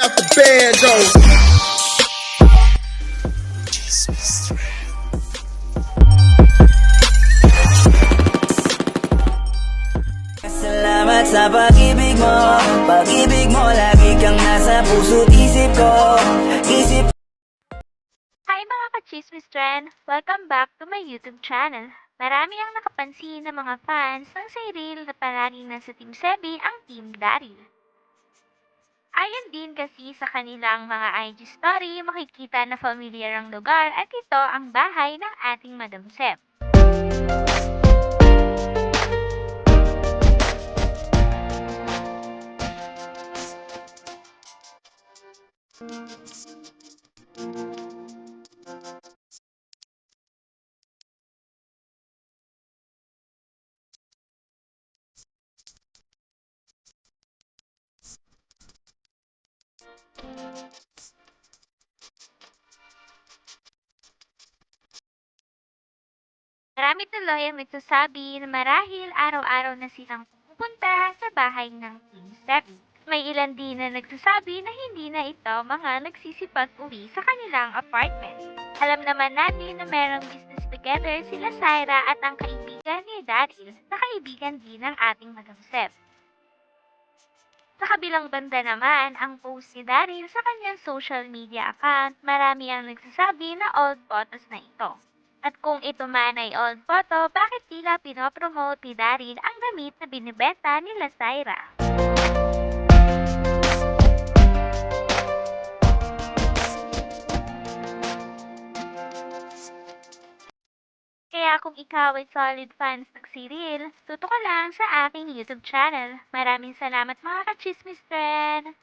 Out the bando. Salamat sa pag-ibig mo lagi kang nasa puso't isip ko. Hi mga ka-Chismis Trend! Welcome back to my YouTube channel. Marami ang nakapansin ng mga fans ng Cyril na palaging nasa Team Sebi ang Team Daryl. Ayon din kasi sa kanilang mga IG story, makikita na familiar ang lugar at ito ang bahay ng ating Madam Seb. Marami tuloy ang nagsasabi na marahil araw-araw na silang pupunta sa bahay ng Team Sebi. May ilan din na nagsasabi na hindi na ito mga nagsisipag-uwi sa kanilang apartment. Alam naman natin na merong business together sila Syra at ang kaibigan ni Daryl na kaibigan din ng ating Madam Seb. Sa kabilang banda naman, ang post ni Daryl sa kanyang social media account, marami ang nagsasabi na old photos na ito. At kung ito man ay old photo, bakit tila pinopromote ni Daryl ang damit na binibenta nila Syra? Kaya kung ikaw ay solid fans ng Cyril, tuto ka lang sa aking YouTube channel. Maraming salamat mga ka-Chismis Friend!